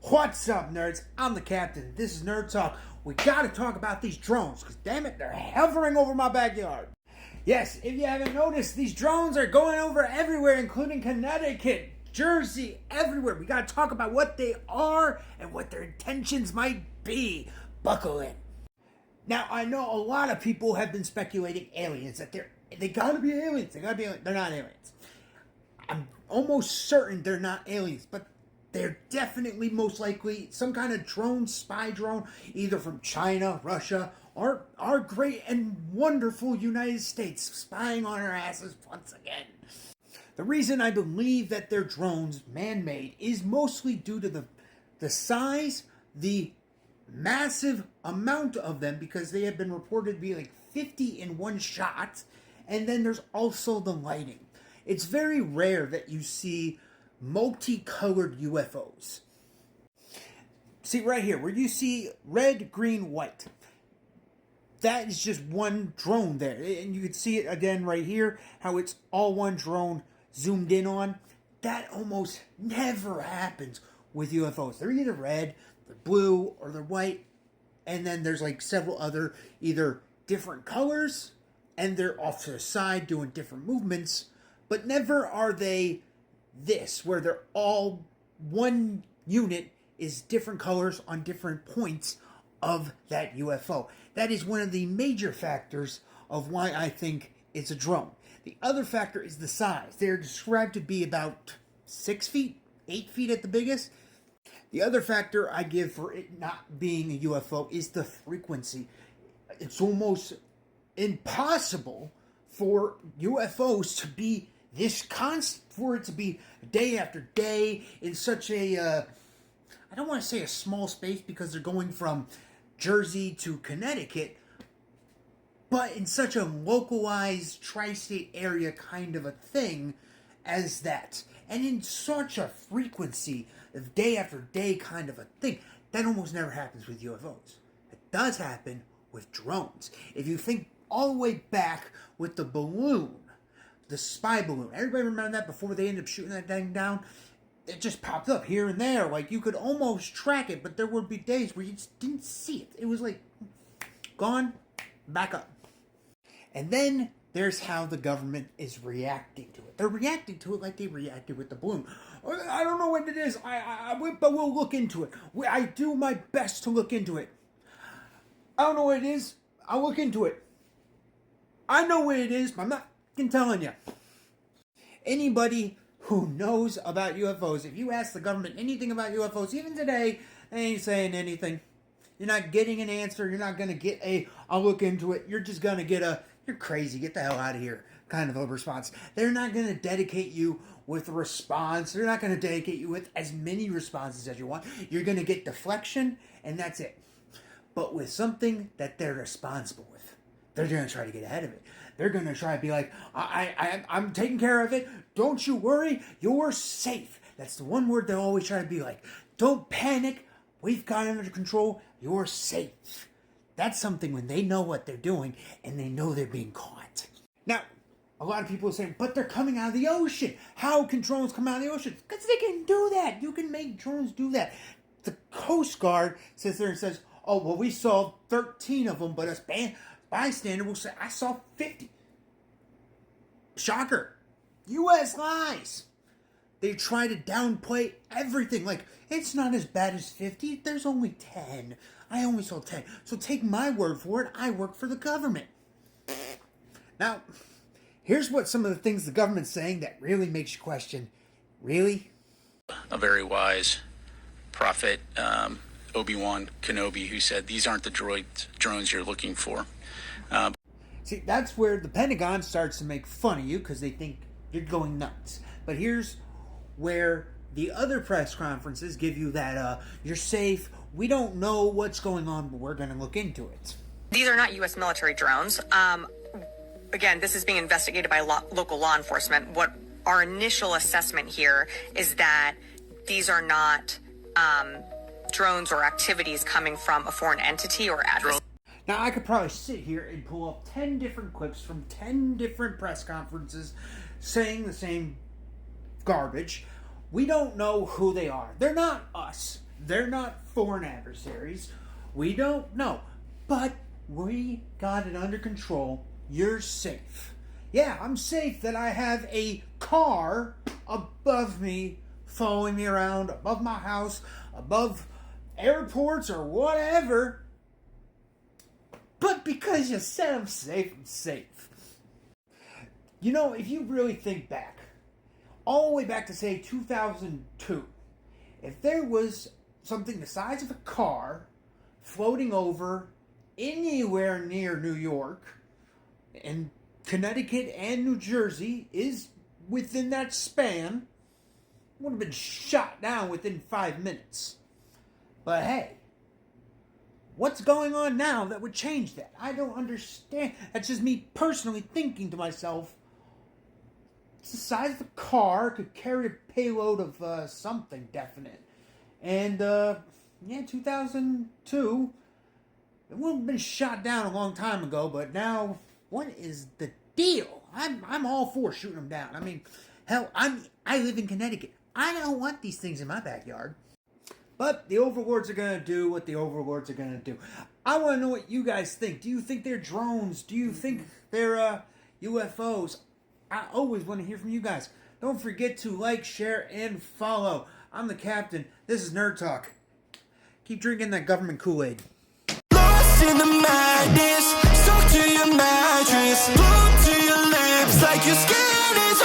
What's up, nerds? I'm the captain. This is Nerd Talk. We gotta talk about these drones, because damn it, they're hovering over my backyard. Yes, if you haven't noticed, these drones are going over everywhere, including Connecticut, Jersey, everywhere. We gotta talk about what they are and what their intentions might be. Buckle in. Now, I know a lot of people have been speculating aliens, that they gotta be aliens. They gotta be aliens. They're not aliens. I'm almost certain they're not aliens, but they're definitely most likely some kind of drone, spy drone, either from China, Russia, or our great and wonderful United States spying on our asses once again. The reason I believe that they're drones, man-made, is mostly due to the size, the massive amount of them, because they have been reported to be like 50 in one shot, and then there's also the lighting. It's very rare that you see multicolored UFOs. See right here, where you see red, green, white. That is just one drone there. And you can see it again right here, how it's all one drone zoomed in on. That almost never happens with UFOs. They're either red, they're blue, or they're white. And then there's like several other either different colors, and they're off to the side doing different movements. But never are they this, where they're all one unit is different colors on different points of that UFO. That is one of the major factors of why I think it's a drone. The other factor is the size. They're described to be about 6 feet, 8 feet at the biggest. The other factor I give for it not being a UFO is the frequency. It's almost impossible for UFOs to be this constant, for it to be day after day in such a, I don't want to say a small space because they're going from Jersey to Connecticut, but in such a localized tri-state area kind of a thing as that. And in such a frequency of day after day kind of a thing, that almost never happens with UFOs. It does happen with drones. If you think all the way back with the balloon, the spy balloon. Everybody remember that before they ended up shooting that thing down? It just popped up here and there. Like, you could almost track it, but there would be days where you just didn't see it. It was like, gone, back up. And then there's how the government is reacting to it. They're reacting to it like they reacted with the balloon. I don't know what it is, but we'll look into it. I do my best to look into it. I don't know what it is. I'll look into it. I know what it is, but I'm not telling you. Anybody who knows about UFOs, if you ask the government anything about UFOs, even today, they ain't saying anything. You're not getting an answer. You're not going to get I'll look into it. You're just going to get you're crazy, get the hell out of here kind of a response. They're not going to dedicate you with a response. They're not going to dedicate you with as many responses as you want. You're going to get deflection, and that's it. But with something that they're responsible with, they're going to try to get ahead of it. They're going to try to be like, I'm taking care of it. Don't you worry. You're safe. That's the one word they'll always try to be like. Don't panic. We've got it under control. You're safe. That's something when they know what they're doing and they know they're being caught. Now, a lot of people are saying, but they're coming out of the ocean. How can drones come out of the ocean? Because they can do that. You can make drones do that. The Coast Guard sits there and says, oh, well, we saw 13 of them, but us bystander will say, I saw 50. Shocker. U.S. lies. They try to downplay everything. Like, it's not as bad as 50. There's only 10. I only saw 10. So take my word for it. I work for the government. Now, here's what some of the things the government's saying that really makes you question. Really? A very wise prophet, Obi-Wan Kenobi, who said, these aren't the drones you're looking for. See, that's where the Pentagon starts to make fun of you because they think you're going nuts. But here's where the other press conferences give you that, you're safe, we don't know what's going on, but we're going to look into it. These are not U.S. military drones. Again, this is being investigated by local law enforcement. What our initial assessment here is that these are not drones or activities coming from a foreign entity or adversary. Now, I could probably sit here and pull up 10 different clips from 10 different press conferences saying the same garbage. We don't know who they are. They're not us. They're not foreign adversaries. We don't know. But we got it under control. You're safe. Yeah, I'm safe that I have a car above me, following me around, above my house, above airports or whatever. But because you said I'm safe, I'm safe. You know, if you really think back, all the way back to, say, 2002, if there was something the size of a car floating over anywhere near New York, and Connecticut and New Jersey is within that span, would have been shot down within 5 minutes. But hey, what's going on now that would change that? I don't understand. That's just me personally thinking to myself, it's the size of a car, could carry a payload of something definite. And, 2002, it would have been shot down a long time ago, but now, what is the deal? I'm all for shooting them down. I mean, hell, I live in Connecticut. I don't want these things in my backyard. But the overlords are going to do what the overlords are going to do. I want to know what you guys think. Do you think they're drones? Do you think they're UFOs? I always want to hear from you guys. Don't forget to like, share, and follow. I'm the captain. This is Nerd Talk. Keep drinking that government Kool-Aid. Lost in the madness, stuck to your mattress, glued to your lips like your skin is